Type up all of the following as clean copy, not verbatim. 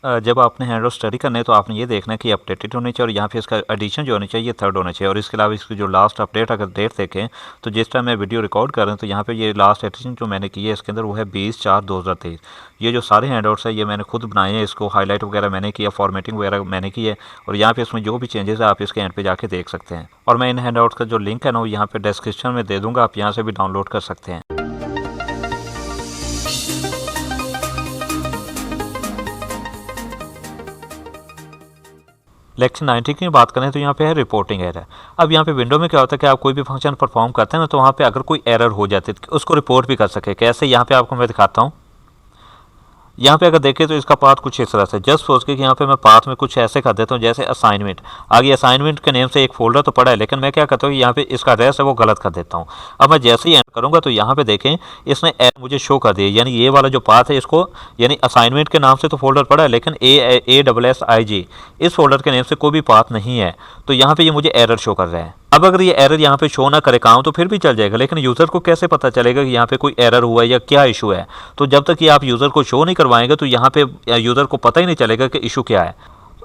जब आपने hand study करना है तो आपने ये देखना है कि अपडेटेड होनी चाहिए और यहाँ पे इसका एडिशन जो होनी चाहिए ये 3rd होना चाहिए। और इसके अलावा इसकी जो लास्ट अपडेट अगर डेट देखें तो जिस टाइम मैं वीडियो रिकॉर्ड कर रहा हूँ तो यहाँ पे ये लास्ट एडिशन जो मैंने की है इसके अंदर वो है 20/4/2023। ये जो सारे हैंडआउट्स है ये मैंने खुद बनाए हैं, इसको हाईलाइट वगैरह मैंने किया, फॉर्मेटिंग वगैरह मैंने की है और यहाँ पे इसमें जो भी चेंजेस है आप इसके एंड पे जाके देख सकते हैं। और मैं इन हैंडआउट्स का जो लिंक है ना वो यहाँ पे डिस्क्रिप्शन में दे दूँगा, आप यहाँ से भी डाउनलोड कर सकते हैं। लेक्चर 19 की बात करें तो यहाँ पे है रिपोर्टिंग एरर। अब यहाँ पे विंडो में क्या होता है कि आप कोई भी फंक्शन परफॉर्म करते हैं ना तो वहाँ पे अगर कोई एरर हो जाती है तो उसको रिपोर्ट भी कर सके। कैसे, यहाँ पे आपको मैं दिखाता हूँ। यहाँ पे अगर देखें तो इसका पाथ कुछ इस तरह से, जस्ट सोच के कि यहाँ पे मैं पाथ में कुछ ऐसे कर देता हूँ जैसे असाइनमेंट। आगे असाइनमेंट के नेम से एक फोल्डर तो पड़ा है लेकिन मैं क्या करता हूँ यहाँ पे इसका एड्रेस है वो गलत कर देता हूँ। अब मैं जैसे ही एंटर करूँगा तो यहाँ पे देखें इसने एरर मुझे शो कर दिया, यानी ये वाला जो पाथ है इसको, यानी असाइनमेंट के नाम से तो फोल्डर पड़ा है लेकिन ASSIG इस फोल्डर के नेम से कोई भी पाथ नहीं है, तो यहाँ पे ये मुझे एरर शो कर रहा है। अब अगर ये एरर यहाँ पे शो ना करे काम तो फिर भी चल जाएगा, लेकिन यूज़र को कैसे पता चलेगा कि यहाँ पे कोई एरर हुआ है या क्या इशू है। तो जब तक कि आप यूज़र को शो नहीं करवाएंगे तो यहाँ पे यूज़र को पता ही नहीं चलेगा कि इशू क्या है।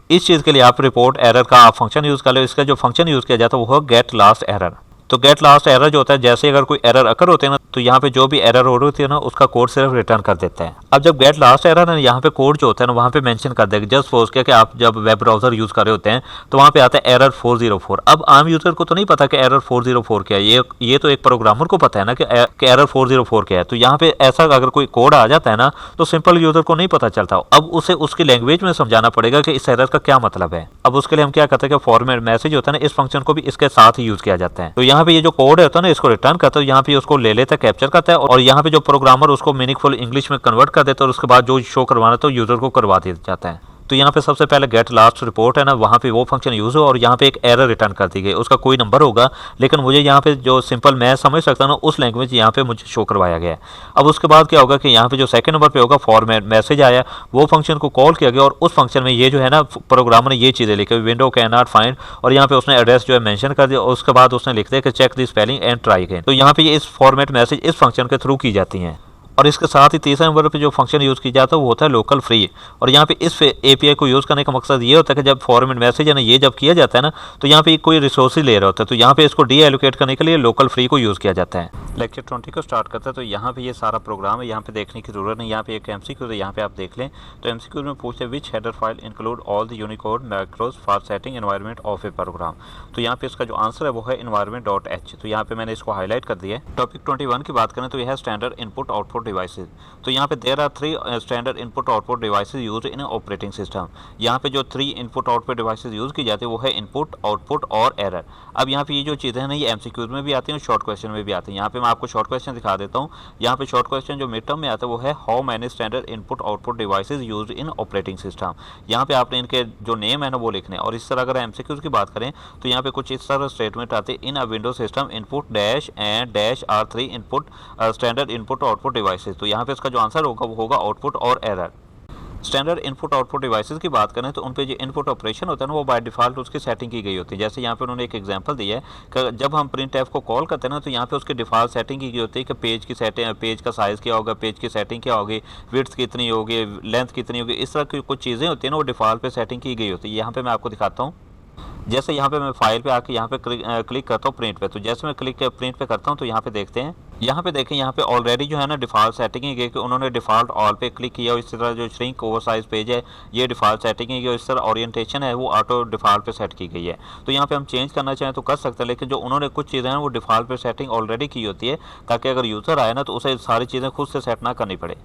इस चीज़ के लिए आप रिपोर्ट एरर का आप फंक्शन यूज़ कर लो। इसका जो फंक्शन यूज़ किया जाता है वो है गेट लास्ट एरर। तो गेट लास्ट एरर जो होता है, जैसे अगर कोई एरर अकर होते हैं ना तो यहाँ पे जो भी एरर हो रही होती है ना उसका कोड सिर्फ रिटर्न कर देता है। अब जब गेट लास्ट एरर है यहाँ पे कोड जो होता है ना वहाँ पे मेंशन कर देगा। जस्ट सपोज किया कि आप जब वेब ब्राउजर यूज़ कर रहे होते हैं तो वहाँ पे आता है एरर 404। अब आम यूज़र को तो नहीं पता कि एरर 404 क्या है, ये तो एक प्रोग्रामर को पता है ना कि एरर 404 क्या है। तो यहाँ पे ऐसा अगर कोई कोड आ जाता है ना तो सिंपल यूज़र को नहीं पता चलता। अब उसे उसकी लैंग्वेज में समझाना पड़ेगा कि इस एरर का क्या मतलब है। अब उसके लिए हम क्या करते हैं कि फॉर्मेट मैसेज होता है ना, इस फंक्शन को भी इसके साथ ही यूज़ किया जाता है। तो यहाँ पे ये जो कोड होता है ना इसको रिटर्न करता है, यहाँ पे उसको ले लेता है, कैप्चर करता है और यहाँ पे जो प्रोग्रामर उसको मीनिंगफुल इंग्लिश में कन्वर्ट कर देता है और उसके बाद जो शो करवाना तो यूज़र को करवा दिया जाता है। तो यहाँ पे सबसे पहले गेट लास्ट रिपोर्ट है ना, वहाँ पे वो फंक्शन यूज़ हो और यहाँ पे एक एरर रिटर्न कर दी गई, उसका कोई नंबर होगा लेकिन मुझे यहाँ पे जो सिंपल मैं समझ सकता हूँ ना उस लैंग्वेज यहाँ पे मुझे शो करवाया गया है। अब उसके बाद क्या होगा कि यहाँ पे जो सेकंड नंबर पे होगा फॉर्मेट मैसेज आया, वो फंक्शन को कॉल किया गया और उस फंक्शन में ये जो है ना प्रोग्रामर ने ये चीज़ें लिखी, विंडो कैन नॉट फाइंड, और यहाँ पे उसने एड्रेस जो है मेंशन कर दिया और उसके बाद उसने लिख दिया कि check the spelling and try again. तो यहाँ पे ये इस फॉर्मेट मैसेज इस फंक्शन के थ्रू की जाती हैं। और इसके साथ ही तीसरे नंबर पे जो फंक्शन यूज़ किया जाता है वो होता है लोकल फ्री। और यहाँ पे इस एपीआई को यूज़ करने का मकसद ये होता है कि जब फॉर्मेट मैसेज है ना ये जब किया जाता है ना तो यहाँ पे कोई रिसोर्सेज ले रहा होता है, तो यहाँ पे इसको डी एलोकेट करने के लिए लोकल फ्री को यूज़ किया जाता है। लेक्चर 20 को स्टार्ट करते हैं तो यहाँ पे ये सारा प्रोग्राम है, यहाँ पे देखने की जरूरत नहीं। यहाँ पे एक एमसीक्यू है, यहाँ पे आप देख लें तो एमसीक्यू में पूछते हैं which header file include all the Unicode macros for setting environment of a program. तो यहाँ पे इसका जो आंसर है वो है environment.h। तो यहाँ पे मैंने इसको हाईलाइट कर दिया है। टॉपिक 21 की बात करें तो यह है स्टैंडर्ड इनपुट आउटपुट डिवाइसेज। तो यहाँ पे there are 3 standard input output devices used in operating system. यहाँ पे जो 3 इनपुट आउटपुट डिवाइसेज यूज की जाती है वो है इनपुट, आउटपुट और एरर। अब यहाँ पे ये जो चीज़ें हैं ना ये एमसीक्यूज में भी आती हैं और शॉर्ट क्वेश्चन में भी आती हैं। यहाँ पे मैं आपको शॉर्ट क्वेश्चन दिखा देता हूँ। यहाँ पे शॉर्ट क्वेश्चन जो मिड टर्म में आता है वो है how many standard input output devices used in operating system. यहाँ पे आपने इनके जो नेम है ना वो लिखने। और इस तरह अगर एमसीक्यूज की बात करें तो यहाँ पे कुछ इस तरह स्टेटमेंट आते हैं in a window system input dash and dash r 3 input standard input output devices. तो यहाँ पे इसका जो आंसर होगा वो होगा आउटपुट और error. Standard input output devices की बात करें तो उन पे जो इनपुट ऑपरेशन होता है ना वो बाय डिफॉल्ट उसकी सेटिंग की गई होती है। जैसे यहाँ पे उन्होंने एक एग्जांपल दिया है कि जब हम प्रिंट एफ को कॉल करते हैं ना तो यहाँ पे उसकी डिफॉल्ट सेटिंग की गई होती है कि पेज की सेटिंग, पेज का साइज़ क्या होगा, पेज की सेटिंग क्या होगी, विड्थ कितनी होगी, लेंथ कितनी होगी, इस तरह की कुछ चीज़ें होती हैं ना वो डिफॉल्ट पे सेटिंग की गई होती है। यहाँ पे मैं आपको दिखाता हूँ। जैसे यहाँ पे मैं फाइल पे आके यहाँ पे क्लिक करता हूँ प्रिंट पे, तो जैसे मैं क्लिक प्रिंट पे करता हूँ तो यहाँ पे देखते हैं, यहाँ पे देखें यहाँ पे ऑलरेडी जो है ना डिफॉल्ट सेटिंग है कि उन्होंने डिफॉल्ट ऑल पे क्लिक किया और इस तरह जो श्रिंक ओवर साइज पेज है ये डिफॉल्ट सेटिंग है और इस तरह ओरिएंटेशन है वो ऑटो डिफॉल्ट पे सेट की गई है। तो यहाँ पे हम चेंज करना चाहें तो कर सकते हैं, लेकिन जो उन्होंने कुछ चीज़ें हैं वो डिफॉल्ट पे सेटिंग ऑलरेडी की होती है ताकि अगर यूज़र आए ना तो उसे सारी चीज़ें खुद से सेट ना करनी पड़े।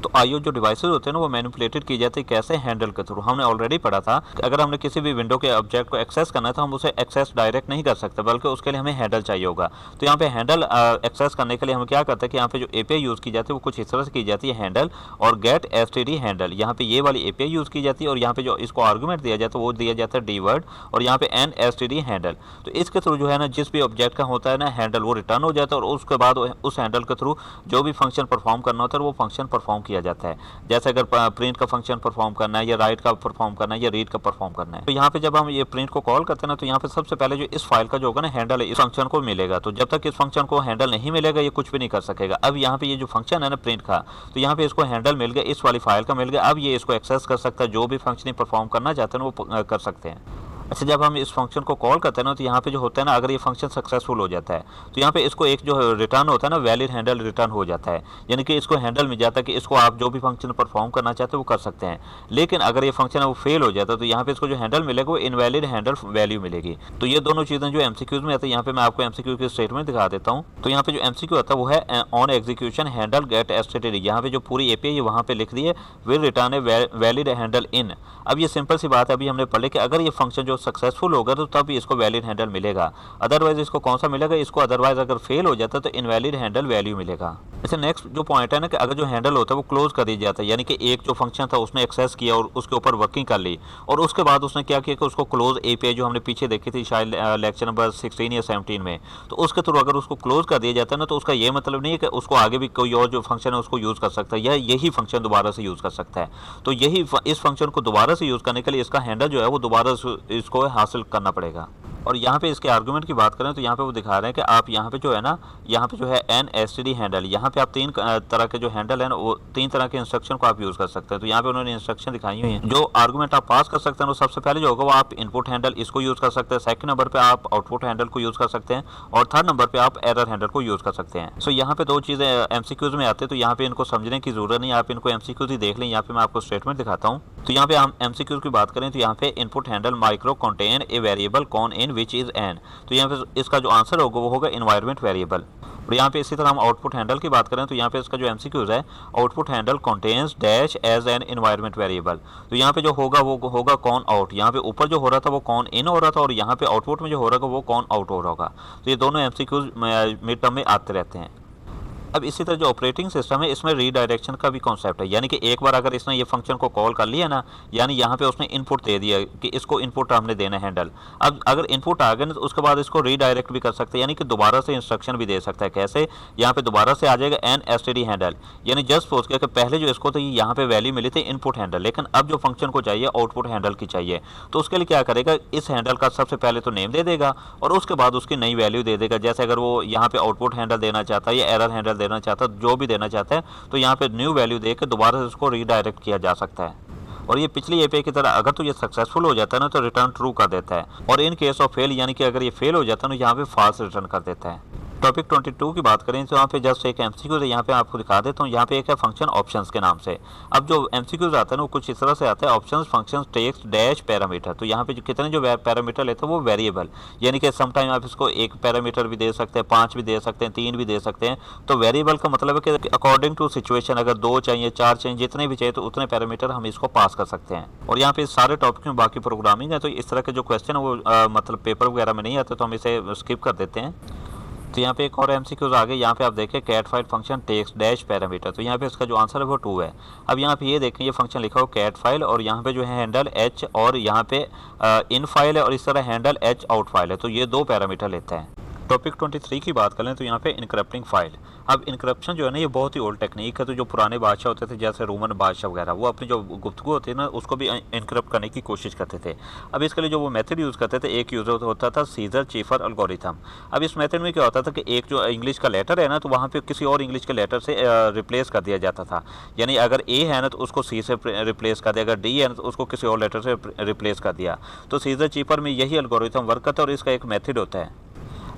तो आईओ जो डिवाइसेस होते हैं ना वो मैनिपुलेटेड की जाती है कैसे, हैंडल के थ्रू। हमने ऑलरेडी पढ़ा था कि अगर हमने किसी भी विंडो के ऑब्जेक्ट को एक्सेस करना है तो हम उसे एक्सेस डायरेक्ट नहीं कर सकते बल्कि उसके लिए हमें हैंडल चाहिए होगा। तो यहाँ पे हैंडल एक्सेस करने के लिए हम क्या करते हैं कि यहाँ पे जो एपीआई यूज़ की जाती है वो कुछ इस तरह से की जाती है, हैंडल और गेट एसटीडी हैंडल। यहाँ पे ये वाली एपीआई यूज़ की जाती है और यहाँ पे जो इसको आर्गूमेंट दिया जाता है वो दिया जाता है डी वर्ड और यहाँ पे एन एसटीडी हैंडल। तो इसके थ्रू जो है ना जिस भी ऑब्जेक्ट का होता है ना हैंडल वो रिटर्न हो जाता है और उसके बाद उस हैंडल के थ्रू जो भी फंक्शन परफॉर्म करना होता है वो फंक्शन परफॉर्म किया जाता है। जैसे अगर प्रिंट का फंक्शन परफॉर्म करना है या राइट का परफॉर्म करना है या रीड का परफॉर्म करना है, तो यहाँ पे जब हम ये प्रिंट को कॉल करते हैं ना, तो यहाँ पे सबसे पहले जो इस फाइल का जो होगा ना हैंडल है, इस फंक्शन को मिलेगा। तो जब तक इस फंक्शन को हैंडल नहीं मिलेगा ये कुछ भी नहीं कर सकेगा। अब यहाँ पे ये जो फंक्शन है ना प्रिंट का, तो यहाँ पे इसको हैंडल मिल गया, इस वाली फाइल का मिल गया। अब ये इसको एक्सेस कर सकता है, जो भी फंक्शनिंग परफॉर्म करना चाहते हैं वो कर सकते हैं। अच्छा, जब हम इस फंक्शन को कॉल करते हैं ना, तो यहाँ पे जो होता है ना, अगर ये फंक्शन सक्सेसफुल हो जाता है तो यहाँ पे इसको एक जो रिटर्न होता है ना, वैलिड हैंडल रिटर्न हो जाता है। यानी कि इसको हैंडल मिल जाता है कि इसको आप जो भी फंक्शन परफॉर्म करना चाहते हो वो कर सकते हैं। लेकिन अगर ये फंक्शन है वो फेल हो जाता है तो यहाँ पे इसको जो हैंडल मिलेगा वो इनवैलिड हैंडल वैल्यू मिलेगी। तो ये दोनों चीज़ें जो एमसीक्यूज में आती है, यहाँ पे मैं आपको एमसीक्यू की स्टेटमेंट दिखा देता हूँ। तो यहाँ पे जो एमसीक्यू आता है वो है on execution handle get STD. यहाँ पे जो पूरी एपीआई है वहाँ पे लिख दी है will return a valid handle in. अब ये सिंपल सी बात है, अभी हमने पढ़ ली कि अगर ये फंक्शन जो सक्सेसफुल होगा तो तब इसको वैलिड हैंडल मिलेगा, अदरवाइज इसको कौन सा मिलेगा, इसको अदरवाइज अगर फेल हो जाता है तो इनवैलिड हैंडल वैल्यू मिलेगा। अच्छा, नेक्स्ट जो पॉइंट है ना कि अगर जो हैंडल होता है वो क्लोज कर दिया जाता है, यानी कि एक जो फंक्शन था उसने एक्सेस किया और उसके ऊपर वर्किंग कर ली और उसके बाद उसने क्या किया कि उसको क्लोज एपीआई जो हमने पीछे देखी थी शायद लेक्चर नंबर 16 या 17 में, तो उसके थ्रू अगर उसको क्लोज कर दिया जाता है ना, तो उसका ये मतलब नहीं है कि उसको आगे भी कोई और जो फंक्शन है उसको यूज़ कर सकता है या यही फंक्शन दोबारा से यूज़ कर सकता है। तो यही इस फंक्शन को दोबारा से यूज़ करने के लिए इसका हैंडल जो है वो दोबारा इसको हासिल करना पड़ेगा। और यहाँ पे इसके आर्गुमेंट की बात करें तो यहाँ पे वो दिखा रहे हैं कि आप यहाँ पे जो है ना, यहाँ पे जो है N S T D handle, यहाँ पे आप तीन तरह के जो हैंडल है ना, वो तीन तरह के इंस्ट्रक्शन को आप यूज़ कर सकते हैं। तो यहाँ पे उन्होंने इंस्ट्रक्शन दिखाई हुई है। जो आर्गुमेंट आप पास कर सकते हैं वो सबसे पहले जो होगा वो आप इनपुट हैंडल इसको यूज़ कर सकते हैं, सेकंड नंबर पे आप आउटपुट हैंडल को यूज़ कर सकते हैं और थर्ड नंबर पे आप एरर हैंडल को यूज़ कर सकते हैं। सो यहाँ पे दो चीज़ें एमसीक्यूज में आते हैं, तो यहाँ पे इनको समझने की जरूरत नहीं, आप इनको एमसीक्यूज ही देख लें। यहाँ पे मैं आपको स्टेटमेंट दिखाता हूँ। तो यहाँ पे हम एमसीक्यूज की बात करें तो यहाँ पे input handle micro contain a variable con in which is N. तो यहाँ पे इसका जो आंसर होगा वो होगा इन्वायरमेंट वेरिएबल। और यहाँ पे इसी तरह हम आउटपुट हैंडल की बात करें तो यहाँ पे इसका जो एमसीक्यूज है, output handle contains dash as an environment variable. तो यहाँ पे जो होगा वो होगा कॉन आउट। यहाँ पे ऊपर जो हो रहा था वो कॉन इन हो रहा था और यहाँ पे आउटपुट में जो हो रहा था वो कॉन आउट हो रहा होगा। तो ये दोनों एमसीक्यूज मिड टर्म में आते रहते हैं। अब इसी तरह जो ऑपरेटिंग सिस्टम है इसमें रीडायरेक्शन का भी कॉन्सेप्ट है, यानी कि एक बार अगर इसने ये फंक्शन को कॉल कर लिया ना, यानी यहाँ पे उसने इनपुट दे दिया कि इसको इनपुट हमने देना है हैंडल। अब अगर इनपुट आ गए ना तो उसके बाद इसको रीडायरेक्ट भी कर सकते हैं, यानी कि दोबारा से इंस्ट्रक्शन भी दे सकता है। कैसे? यहाँ पे दोबारा से आ जाएगा N S T D handle, यानी जस्ट सपोज किया कि पहले जो इसको तो यहाँ पे वैल्यू मिली थी इनपुट हैंडल, लेकिन अब जो फंक्शन को चाहिए आउटपुट हैंडल की चाहिए, तो उसके लिए क्या करेगा, इस हैंडल का सबसे पहले तो नेम दे देगा और उसके बाद उसकी नई वैल्यू दे देगा। जैसे अगर वो यहाँ पे आउटपुट हैंडल देना चाहता है या एरर हैंडल देना चाहता है, जो भी देना चाहता है, तो यहाँ पे न्यू वैल्यू देकर दोबारा से उसको रीडायरेक्ट किया जा सकता है। और ये पिछली एपीआई की तरह अगर तो ये सक्सेसफुल हो जाता है ना तो रिटर्न ट्रू कर देता है, और इन केस ऑफ फेल यानी कि अगर ये फेल हो जाता है ना यहाँ पे फॉल्स रिटर्न कर देता है। टॉपिक 22 की बात करें तो यहाँ पे जस्ट एक एमसीक्यूज है, यहाँ पे आपको दिखा देता हूँ। यहाँ पे एक है फंक्शन ऑप्शंस के नाम से। अब जो एमसीक्यूज आता है ना वो कुछ इस तरह से आता है, options function text dash parameter. तो यहाँ पे जो कितने जो पैरामीटर लेते हैं वो वेरिएबल, यानी कि समटाइम आप इसको एक पैरामीटर भी दे सकते हैं, 5 भी दे सकते हैं, 3 भी दे सकते हैं। तो वेरिएबल का मतलब है कि अकॉर्डिंग टू सिचुएशन अगर 2 चाहिए, 4 चाहिए, जितने भी चाहिए तो उतने पैरामीटर हम इसको पास कर सकते हैं। और यहाँ पे सारे टॉपिक में बाकी प्रोग्रामिंग है, तो इस तरह के जो क्वेश्चन है वो मतलब पेपर वगैरह में नहीं आते, तो हम इसे स्किप कर देते हैं। तो यहाँ पे एक और एमसीक्यूज आ गए, यहाँ पे आप देखें cat file function text dash parameter. तो यहाँ पे इसका जो आंसर है वो 2 है। अब यहाँ पे ये देखें ये फंक्शन लिखा हो कैट फाइल और यहाँ पे जो है हैंडल एच और यहाँ पे इन फाइल है और इस तरह हैंडल एच आउट फाइल है, तो ये 2 पैरामीटर लेता है। टॉपिक 23 की बात करें तो यहाँ पे इनक्रप्टिंग फाइल। अब इनक्रप्शन जो है ना ये बहुत ही ओल्ड टेक्निक है, तो जो पुराने बादशाह होते थे जैसे रोमन बादशाह वगैरह, वो अपनी जो गुफ्तगू होती है ना उसको भी इनक्रप्ट करने की कोशिश करते थे। अब इसके लिए जो वो मेथड यूज़ करते थे, एक यूज़ होता था सीजर चीफर एल्गोरिथम। अब इस मेथड में क्या होता था कि एक जो इंग्लिश का लेटर है ना तो वहाँ पे किसी और इंग्लिश के लेटर से रिप्लेस कर दिया जाता था, यानी अगर ए है ना तो उसको सी से रिप्लेस कर दिया, अगर डी है ना तो उसको किसी और लेटर से रिप्लेस कर दिया। तो सीजर चीफर में यही एल्गोरिथम वर्क करता है और इसका एक मेथड होता है।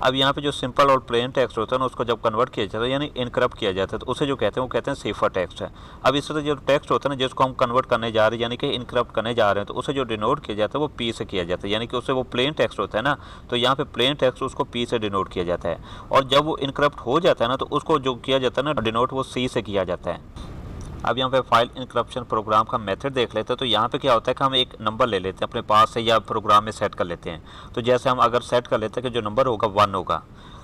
अब यहाँ पे जो सिंपल और प्लेन टेक्स्ट होता है ना उसको जब कन्वर्ट किया जाता है यानी इनक्रप्ट किया जाता है, तो उसे जो कहते हैं वो कहते हैं सेफर टेक्स्ट है। अब इस तरह जो टेक्स्ट होता है ना जिसको हम कन्वर्ट करने जा रहे हैं यानी कि इनक्रप्ट करने जा रहे हैं, तो उसे जो डिनोट किया जाता है वो पी से किया जाता है, यानी कि उससे वो प्लेन टेक्स्ट होता है ना, तो यहाँ पे प्लेन टेक्स्ट उसको पी से डिनोट किया जाता है। और जब वो इनक्रप्ट हो जाता है ना तो उसको जो किया जाता है ना डिनोट वो सी से किया जाता है। अब यहाँ पे फाइल इनक्रप्शन प्रोग्राम का मेथड देख लेते हैं। तो यहाँ पे क्या होता है कि हम एक नंबर ले लेते हैं अपने पास से या प्रोग्राम में सेट कर लेते हैं। तो जैसे हम अगर सेट कर लेते हैं कि जो नंबर होगा 1 होगा,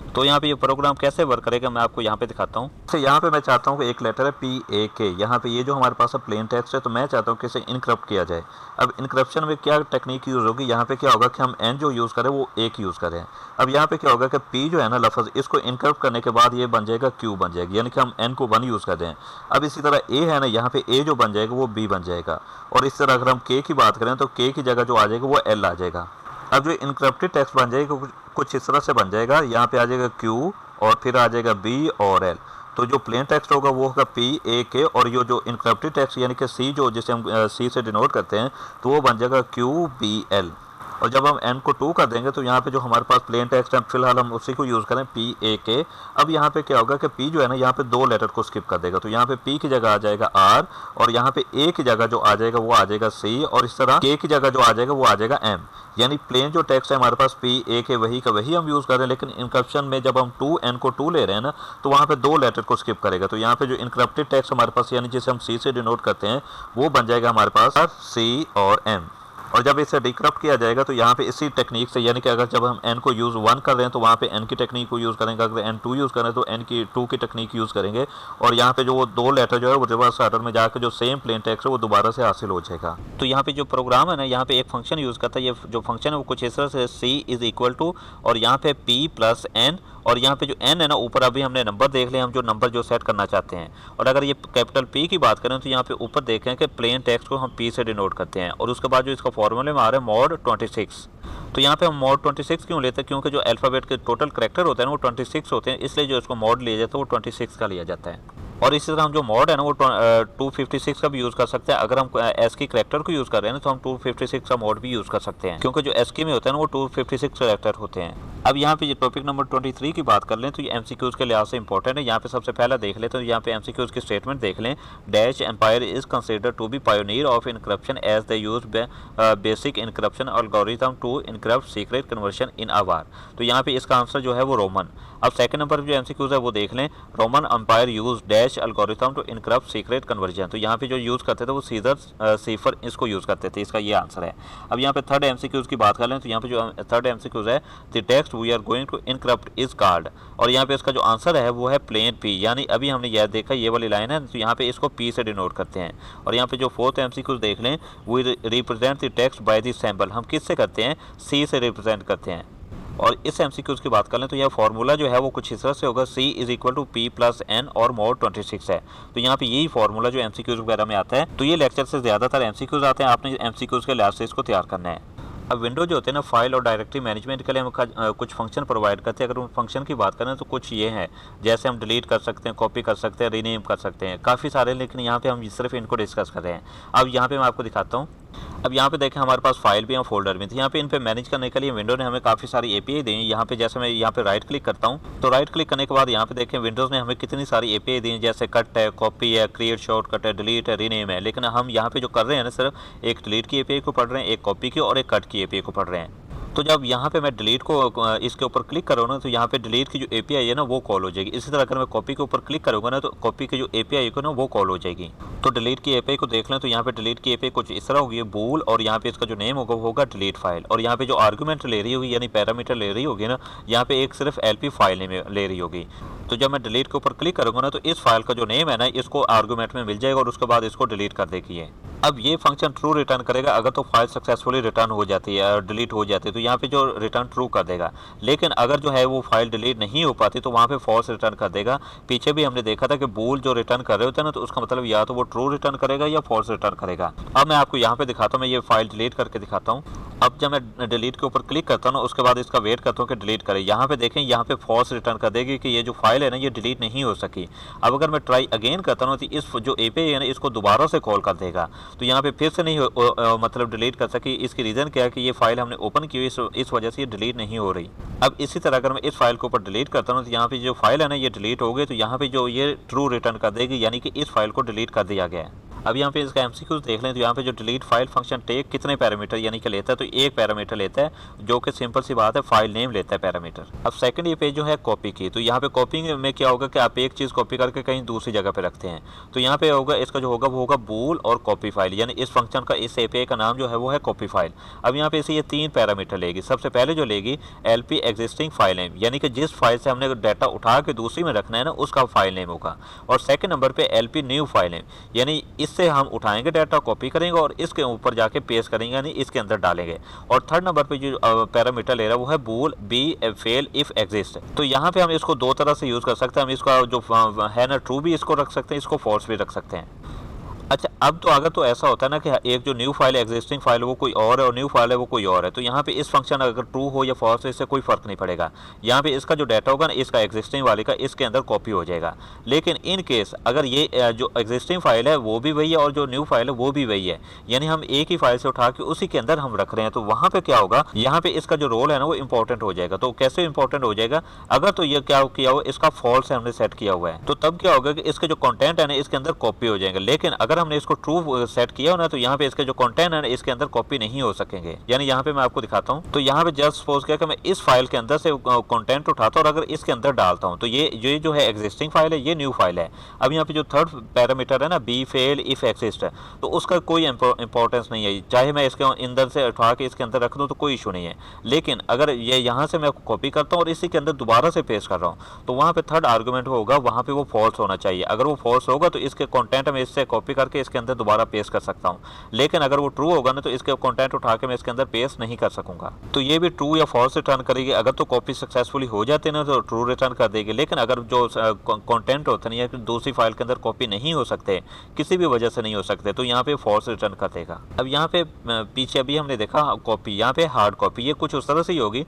तो यहाँ पे ये प्रोग्राम कैसे वर्क करेगा मैं आपको यहाँ पे दिखाता हूँ। तो यहाँ पे मैं चाहता हूँ कि एक लेटर है PAK, यहाँ पे ये जो हमारे पास प्लेन टेक्स्ट है, तो मैं चाहता हूँ कि इसे इनक्रप्ट किया जाए। अब इनक्रप्शन में क्या टेक्निक यूज़ होगी, यहाँ पे क्या होगा कि हम N जो यूज़ करें वो एक यूज़ करें। अब यहाँ पे क्या होगा कि P जो है ना लफ्ज़, इसको इनक्रप्ट करने के बाद ये बन जाएगा Q बन जाएगी, यानी कि हम N को 1 यूज़ कर दें। अब इसी तरह A है ना, यहाँ पे A जो बन जाएगा वो B बन जाएगा। और इस तरह अगर हम K की बात करें तो K की जगह जो आ जाएगा वो L आ जाएगा। अब जो इनक्रप्टेड टेक्स्ट बन जाएगा कुछ इस तरह से बन जाएगा, यहाँ पे आ जाएगा Q और फिर आ जाएगा B और L। तो जो प्लेन टेक्स्ट होगा वो होगा PAK, और ये जो इनक्रप्टेड टेक्स्ट यानी कि C जो जिसे हम C से डिनोट करते हैं, तो वो बन जाएगा QBL। और जब हम n को 2 कर देंगे तो यहाँ पे जो हमारे पास प्लेन टेक्स्ट है फिलहाल हम उसी को यूज़ करें PAK। अब यहाँ पे क्या होगा कि P जो है ना, यहाँ पे 2 लेटर को स्किप कर देगा, तो यहाँ पे P की जगह आ जाएगा R, और यहाँ पे A की जगह जो आ जाएगा वो आ जाएगा C, और इस तरह K की जगह जो आ जाएगा वो आ जाएगा M। यानी प्लेन जो टेक्स्ट है हमारे पास PAK वही का वही हम यूज़ कर रहे हैं, लेकिन इनक्रप्शन में जब हम 2n को 2 ले रहे हैं ना, तो वहाँ पे 2 लेटर को स्किप करेगा। तो यहाँ पे जो इनक्रप्टेड टेक्स्ट हमारे पास यानी जिसे हम C से डिनोट करते हैं वो बन जाएगा हमारे पास C और M। और जब इसे डिक्रप्ट किया जाएगा तो यहाँ पे इसी टेक्निक से, यानी कि अगर जब हम n को यूज़ 1 कर रहे हैं तो वहाँ पे n की टेक्निक को यूज़ करेंगे, अगर n 2 यूज़ करें तो n की 2 की टेक्निक यूज़ करेंगे, और यहाँ पे जो वो 2 लेटर जो है वो रिवर्स ऑर्डर में जाकर जो सेम प्लेन टेक्स्ट है वो दोबारा से हासिल हो जाएगा। तो यहाँ पे जो प्रोग्राम है ना, यहाँ पे एक फंक्शन यूज़ करता है, ये जो फंक्शन है वो कुछ इस तरह से C इज इक्वल टू, और यहाँ पे P प्लस N, और यहाँ पे जो n है ना ऊपर अभी हमने नंबर देख लिया, हम जो नंबर जो सेट करना चाहते हैं। और अगर ये कैपिटल P की बात करें तो यहाँ पे ऊपर देखें कि प्लेन टेक्स्ट को हम P से डिनोट करते हैं, और उसके बाद जो इसका फॉर्मूले में आ रहा है mod 26। तो यहाँ पे हम mod 26 क्यों लेते हैं, क्योंकि जो अल्फ़ाबेट के टोटल करैक्टर होते हैं ना वो 26 होते हैं, इसलिए जो इसको mod लिया जाता है वो 26 का लिया जाता है। और इसी तरह हम जो mod है ना वो 256 का भी यूज़ कर सकते हैं। अगर हम ASCII करैक्टर को यूज़ कर रहे हैं ना तो हम 256 का mod भी यूज़ कर सकते हैं, क्योंकि जो ASCII में होता है ना वो 256 करैक्टर होते हैं। अब यहाँ पे टॉपिक नंबर 23 की बात कर लें तो ये MCQs के लिहाज से इंपॉर्टेंट है। यहाँ पे सबसे पहला देख लें तो यहाँ पे MCQs की स्टेटमेंट देख लें। Dash empire is considered to be pioneer of encryption as they use basic encryption algorithm to encrypt secret conversion in a war. तो यहाँ पे इसका आंसर जो है वो रोमन। अब सेकंड नंबर जो MCQs है वो देख लें। Roman empire use dash algorithm to encrypt secret conversion. तो यहाँ पे जो यूज़ करते थे वो सीजर सीफर इसको यूज़ करते थे, इसका ये आंसर है। अब यहाँ पे थर्ड MCQs की बात कर लें तो यहाँ पे जो थर्ड MCQs है, the text we are going to encrypt is called, और यहाँ पे इसका जो आंसर है वो है प्लेन P। यानी अभी हमने यह देखा ये वाली लाइन है तो यहाँ पे इसको P से डिनोट करते हैं। और यहाँ पे जो फोर्थ MCQs देख लें, we represent the text by the symbol, हम किससे करते हैं, C से रिप्रेजेंट करते हैं। और इस MCQs की बात कर लें तो यह फार्मूला जो है वो कुछ इस तरह से होगा, C is equal to P plus N और mod 26 है। तो यहाँ पे यही फार्मूला जो MCQs वगैरह में आता है। तो ये लेक्चर से ज़्यादातर MCQs आते हैं, आपने MCQs के लिहाज से इसको तैयार करना है। अब विंडो जो होते हैं ना फाइल और डायरेक्टरी मैनेजमेंट के लिए हम कुछ फंक्शन प्रोवाइड करते हैं। अगर उन फंक्शन की बात करें तो कुछ ये हैं, जैसे हम डिलीट कर सकते हैं, कॉपी कर सकते हैं, रीनेम कर सकते हैं, काफ़ी सारे, लेकिन यहाँ पे हम सिर्फ इनको डिस्कस कर रहे हैं। अब यहाँ पे मैं आपको दिखाता हूँ। अब यहाँ पे देखें हमारे पास फाइल भी है, फोल्डर भी। तो यहाँ पे इन पे मैनेज करने के लिए विंडो ने हमें काफ़ी सारी API दी है। यहाँ पे जैसे मैं यहाँ पे राइट क्लिक करता हूँ तो राइट क्लिक करने के बाद यहाँ पे देखें विंडोज़ ने हमें कितनी सारी API दी है, जैसे कट है, कॉपी है, क्रिएट शॉर्टकट है, डिलीट है, रीनेम है। लेकिन हम यहाँ पे जो कर रहे हैं ना सिर्फ एक डिलीट की API को पढ़ रहे हैं, एक कॉपी की और एक कट की API को पढ़ रहे हैं। तो जब यहाँ पे मैं डिलीट को इसके ऊपर क्लिक करूँ ना तो यहाँ पे डिलीट की जो API है ना वो कॉल हो जाएगी। इसी तरह अगर मैं कॉपी के ऊपर क्लिक करूँगा ना तो कॉपी की जो API है ना वो कॉल हो जाएगी। तो डिलीट की API को देख लें तो यहाँ पे डिलीट की API कुछ इस तरह होगी, बूल, और यहाँ पे इसका जो नेम होगा वो होगा डिलीट फाइल। और यहाँ पे जो आर्गूमेंट ले रही होगी यानी पैरामीटर ले रही होगी ना, यहाँ पे एक सिर्फ LP फाइल नेम ले रही होगी। तो जब मैं डिलीट के ऊपर क्लिक करूँगा ना तो इस फाइल का जो नेम है ना इसको आर्गूमेंट में मिल जाएगा और उसके बाद इसको डिलीट कर देगी है। अब ये फंक्शन ट्रू रिटर्न करेगा अगर तो फाइल सक्सेसफुली रिटर्न हो जाती है और डिलीट हो जाती है, तो यहाँ पे जो रिटर्न ट्रू कर देगा। लेकिन अगर जो है वो फाइल डिलीट नहीं हो पाती तो वहाँ पे फॉल्स रिटर्न कर देगा। पीछे भी हमने देखा था कि बूल जो रिटर्न कर रहे होते हैं ना तो उसका मतलब या तो वो ट्रू रिटर्न करेगा या फॉल्स रिटर्न करेगा। अब मैं आपको यहाँ पे दिखाता हूँ, मैं ये फाइल डिलीट करके दिखाता हूँ। अब जब मैं डिलीट के ऊपर क्लिक करता हूँ ना उसके बाद इसका वेट करता हूँ कि डिलीट करे। यहाँ पे देखें यहाँ पे फॉल्स रिटर्न कर देगी कि ये जो फाइल है ना ये डिलीट नहीं हो सकी। अब अगर मैं ट्राई अगेन करता हूँ तो इस जो API है ना इसको दोबारा से कॉल कर देगा। तो यहाँ पे फिर से नहीं मतलब डिलीट कर सकी। इसकी रीज़न क्या है कि ये फाइल हमने ओपन की हुई, इस वजह से ये डिलीट नहीं हो रही। अब इसी तरह अगर मैं इस फाइल के ऊपर डिलीट करता हूँ तो यहाँ पे जो फाइल है ना ये डिलीट हो गई, तो यहाँ पे जो ये ट्रू रिटर्न कर देगी यानी कि इस फाइल को डिलीट कर दिया गया है। अब यहाँ पे इसका एमसीक्यूज देख लें तो यहाँ पे जो डिलीट फाइल फंक्शन टेक कितने पैरामीटर यानी कि लेता है, तो एक पैरामीटर लेता है जो कि सिंपल सी बात है फाइल नेम लेता है पैरामीटर। अब सेकंड ये पेज जो है कॉपी की, तो यहाँ पे कॉपी में क्या होगा कि आप एक चीज़ कॉपी करके कहीं दूसरी जगह पे रखते हैं, तो यहाँ पे होगा इसका जो होगा वो होगा बूल और कॉपी फाइल, यानी इस फंक्शन का इस एपीआई का नाम जो है वो है कॉपी फाइल। अब यहाँ पे इसे ये 3 पैरामीटर लेगी। सबसे पहले जो लेगी एलपी एग्जिस्टिंग फाइल नेम, यानी कि जिस फाइल से हमने डाटा उठा के दूसरी में रखना है ना उसका फाइल नेम होगा। और सेकंड नंबर पे एलपी न्यू फाइल नेम, यानी इससे हम उठाएंगे डाटा, कॉपी करेंगे और इसके ऊपर जाके पेस्ट करेंगे यानी इसके अंदर डालेंगे। और थर्ड नंबर पे जो पैरामीटर ले रहा है वो है बूल बी फेल इफ एग्जिस्ट। तो यहाँ पे हम इसको दो तरह से यूज कर सकते हैं। हम इसका जो है ना ट्रू भी इसको रख सकते हैं, इसको फॉल्स भी रख सकते हैं। अच्छा, अब तो अगर तो ऐसा होता है ना कि एक जो न्यू फाइल है एग्जिस्टिंग फाइल वो कोई और है और न्यू फाइल है वो कोई और है, तो यहाँ पे इस फंक्शन अगर ट्रू हो या फॉल्स हो इससे कोई फर्क नहीं पड़ेगा। यहाँ पे इसका जो डाटा होगा ना इसका एग्जिस्टिंग वाले का इसके अंदर कॉपी हो जाएगा। लेकिन इन केस अगर ये जो एग्जिस्टिंग फाइल है वो भी वही है और जो न्यू फाइल है वो भी वही है, यानी हम एक ही फाइल से उठा के उसी के अंदर हम रख रहे हैं, तो वहाँ पे क्या होगा, यहाँ पे इसका जो रोल है ना वो इंपॉर्टेंट हो जाएगा। तो कैसे इंपॉर्टेंट हो जाएगा, अगर तो ये क्या किया हुआ इसका फॉल्स हमने सेट किया हुआ है, तो तब क्या होगा कि इसके जो कंटेंट है ना इसके अंदर कॉपी हो जाएंगे। लेकिन अगर हमने इसको ट्रू सेट किया हो ना तो यहाँ पे इसके जो कंटेंट है ना इसके अंदर कॉपी नहीं हो सकेंगे। यानी यहाँ पे मैं आपको दिखाता हूँ, तो यहाँ पे जस्ट सपोज किया कि मैं इस फाइल के अंदर से कंटेंट उठाता हूँ और अगर इसके अंदर डालता हूँ तो ये जो है एग्जिस्टिंग फाइल है, ये न्यू फाइल है। अब यहाँ पे जो थर्ड पैरामीटर है ना बी फेल इफ एक्सिस्ट है, तो उसका कोई इंपॉर्टेंस नहीं है, चाहे मैं इसके अंदर से उठा के इसके अंदर रख दूँ तो कोई इशू नहीं है। लेकिन अगर ये यहाँ से मैं कॉपी करता हूँ और इसी के अंदर दोबारा से पेस्ट कर रहा हूँ तो वहाँ पे थर्ड आर्गूमेंट होगा, वहाँ पे वो फॉल्स होना चाहिए। अगर वो फॉल्स होगा तो इसके कंटेंट में इससे कॉपी करके इसके अंदर दोबारा पेस्ट कर सकता हूँ। लेकिन अगर वो ट्रू होगा ना तो इसके कंटेंट उठा के मैं इसके अंदर पेस्ट नहीं कर सकूंगा। तो ये भी ट्रू या फॉल्स रिटर्न करेगी। अगर तो कॉपी सक्सेसफुली हो जाती है ना तो ट्रू रिटर्न कर देगी। लेकिन अगर जो कंटेंट होता नहीं है कि दूसरी फाइल के अंदर कॉपी नहीं हो सकते, किसी भी वजह से नहीं हो सकते, तो यहाँ पे फॉल्स रिटर्न कर देगा। अब यहाँ पे पीछे अभी हमने देखा कॉपी, यहाँ पे हार्ड कॉपी, ये कुछ उस तरह से ही होगी।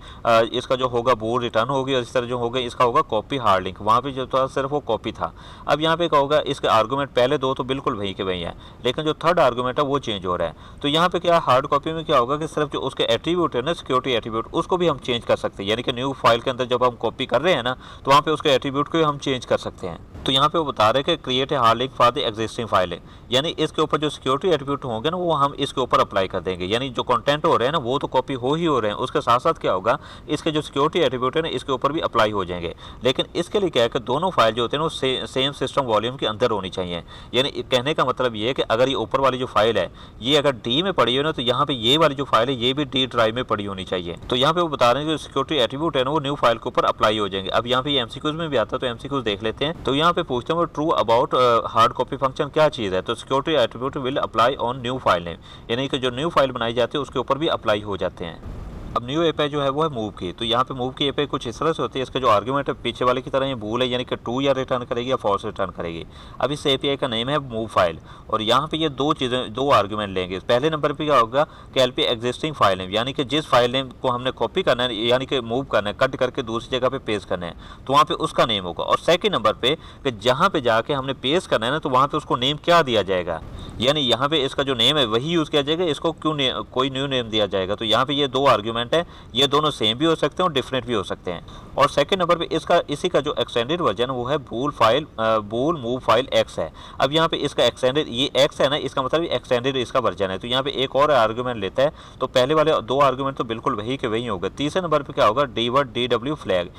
इसका जो होगा बूल रिटर्न होगी और इस तरह जो होगा इसका होगा कॉपी हार्ड लिंक, वहाँ पे जो था सिर्फ वो कॉपी था। अब यहाँ पे क्या होगा, इसके आर्गूमेंट पहले दो तो बिल्कुल वही के वही है, लेकिन जो थर्ड आर्गूमेंट है वो चेंज हो रहा है। तो यहाँ पे क्या हार्ड कॉपी में क्या होगा कि सिर्फ जो उसके एट्रीब्यूट है ना सिक्योरिटी एट्रीब्यूट उसको भी हम चेंज कर सकते हैं, यानी कि न्यू फाइल के अंदर जब हम कॉपी कर रहे हैं ना तो वहाँ पे उसके एट्रीब्यूट को हम चेंज कर सकते हैं। तो यहाँ पे वो बता रहे हैं कि create a hard link for the existing file है, यानी इसके ऊपर जो सिक्योरिटी एट्रीब्यूट होंगे ना वो हम इसके ऊपर अप्लाई कर देंगे। यानी जो कंटेंट हो रहे हैं ना वो तो कॉपी हो ही हो रहे हैं, उसके साथ साथ क्या होगा इसके जो सिक्योरिटी एट्रीब्यूट है ना इसके ऊपर भी अप्लाई हो जाएंगे। लेकिन इसके लिए क्या है कि दोनों फाइल जो होते हैं वो सेम सिस्टम वॉल्यूम के अंदर होनी चाहिए। यानी कहने का मतलब ये है कि अगर ये ऊपर वाली जो फाइल है ये अगर डी में पड़ी हो ना तो यहाँ पे ये वाली जो फाइल है ये भी डी ड्राइव में पड़ी होनी चाहिए। तो यहाँ पे वो बता रहे हैं कि सिक्योरिटी एट्रीब्यूट है ना वो न्यू फाइल के ऊपर अप्लाई हो जाएंगे। अब यहाँ पे एमसीक्यूज में भी आता है तो एमसीक्यूज देख लेते हैं। तो यहाँ पे पूछते हैं true about hard copy function क्या चीज़ है, तो security attribute will apply on new file name, यानी कि जो न्यू फाइल बनाई जाती है उसके ऊपर भी अप्लाई हो जाते हैं। अब न्यू एपीआई जो है वो है मूव की, तो यहाँ पे मूव की एपीआई कुछ इस तरह से होती है, इसका जो आर्गुमेंट है पीछे वाले की तरह ये बूल है, यानी कि ट्रू या रिटर्न करेगी या फॉल्स रिटर्न करेगी। अब इस एपीआई का नेम है मूव फाइल और यहाँ पे ये दो आर्गुमेंट लेंगे। पहले नंबर पे क्या होगा कि एलपी एग्जिस्टिंग फाइल नेम, यानी कि जिस फाइल नेम को हमने कॉपी करना है यानी कि मूव करना है, कट करके दूसरी जगह पे पेस्ट करना है तो वहाँ पे उसका नेम होगा। और सेकेंड नंबर पे कि जहाँ पे जाके हमने पेस्ट करना है ना तो वहाँ पे उसको नेम क्या दिया जाएगा, यानी यहाँ पे इसका जो नेम है वही यूज़ किया जाएगा, इसको क्यों कोई न्यू नेम दिया जाएगा। तो यहाँ पे ये दो आर्गुमेंट है, ये दोनों सेम भी हो सकते हैं और डिफरेंट भी हो सकते हैं। और सेकंड नंबर पे इसी का जो एक्सटेंडेड वर्जन वो है बूल मूव फाइल एक्स है। अब यहाँ पे इसका एक्सटेंडेड ये एक्स है ना, इसका मतलब एक्सटेंडेड इसका वर्जन है। तो यहाँ पे एक और आर्गुमेंट लेता है, तो पहले वाले दो आर्गुमेंट तो बिल्कुल वही के वही होगा। तीसरे नंबर पे क्या होगा DW फ्लैग।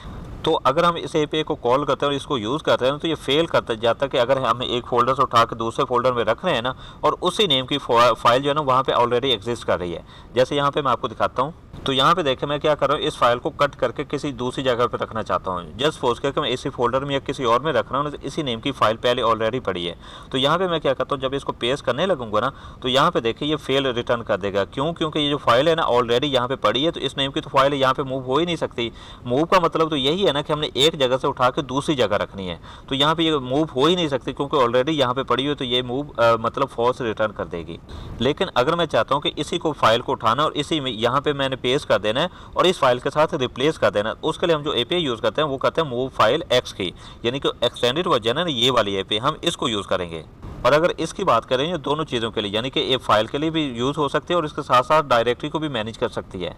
तो अगर हम इस एपीआई को कॉल करते हैं और इसको यूज़ करते हैं तो ये फेल करता जाता है कि अगर हम एक फोल्डर से उठा के दूसरे फोल्डर में रख रहे हैं ना और उसी नेम की फाइल जो है ना वहाँ पे ऑलरेडी एग्जिस्ट कर रही है। जैसे यहाँ पे मैं आपको दिखाता हूँ, तो यहाँ पे देखें मैं क्या कर रहा हूँ, इस फाइल को कट करके किसी दूसरी जगह पे रखना चाहता हूँ। जस्ट सपोज करके मैं इसी फोल्डर में या किसी और में रख रहा हूँ, इसी नेम की फाइल पहले ऑलरेडी पड़ी है। तो यहाँ पे मैं क्या करता हूँ, जब इसको पेस्ट करने लगूंगा ना तो यहाँ पे देखिए ये फेल रिटर्न कर देगा। क्यों? क्योंकि ये जो फाइल है ना ऑलरेडी यहाँ पे पड़ी है, तो इस नेम की तो फाइल यहाँ पे मूव हो ही नहीं सकती। मूव का मतलब तो यही है ना कि हमने एक जगह से उठा के दूसरी जगह रखनी है, तो यहाँ पे ये मूव हो ही नहीं सकती क्योंकि ऑलरेडी यहाँ पे पड़ी हुई, तो ये मूव मतलब फॉल्स रिटर्न कर देगी। लेकिन अगर मैं चाहता हूँ कि इसी को फाइल को उठाना और इसी में यहाँ पे मैंने पेस्ट कर देना है और इस फाइल के साथ रिप्लेस कर देना, उसके लिए हम जो एपीआई यूज़ करते हैं वो करते हैं मूव फाइल एक्स की, यानी कि एक्सटेंडेड वर्जन है ना ये वाली एपीआई, हम इसको यूज़ करेंगे। और अगर इसकी बात करें ये दोनों चीज़ों के लिए, यानी कि ये फाइल के लिए भी यूज़ हो सकती है और इसके साथ साथ डायरेक्टरी को भी मैनेज कर सकती है।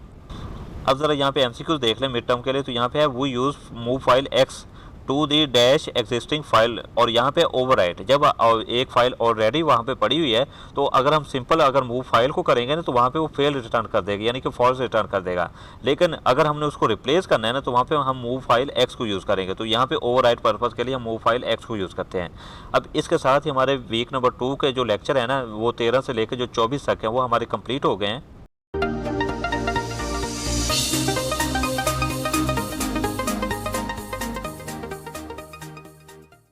अब ज़रा यहाँ पे एमसीक्यूज देख लें मिड टर्म के लिए, तो यहाँ पे है वो use move file X to the dash existing file, और यहाँ पे ओवरराइट, जब एक फाइल ऑलरेडी वहाँ पे पड़ी हुई है तो अगर हम सिंपल अगर मूव फाइल को करेंगे ना तो वहाँ पे वो फेल रिटर्न कर देगा, यानी कि फॉल्स रिटर्न कर देगा। लेकिन अगर हमने उसको रिप्लेस करना है ना तो वहाँ पे हम मूव फाइल एक्स को यूज़ करेंगे, तो यहाँ पे ओवरराइट पर्पज़ के लिए हम मूव फाइल एक्स को यूज़ करते हैं। अब इसके साथ ही हमारे वीक नंबर 2 के जो लेक्चर है ना वो 13 से लेकर जो 24 तक हैं वो हमारे कंप्लीट हो गए हैं।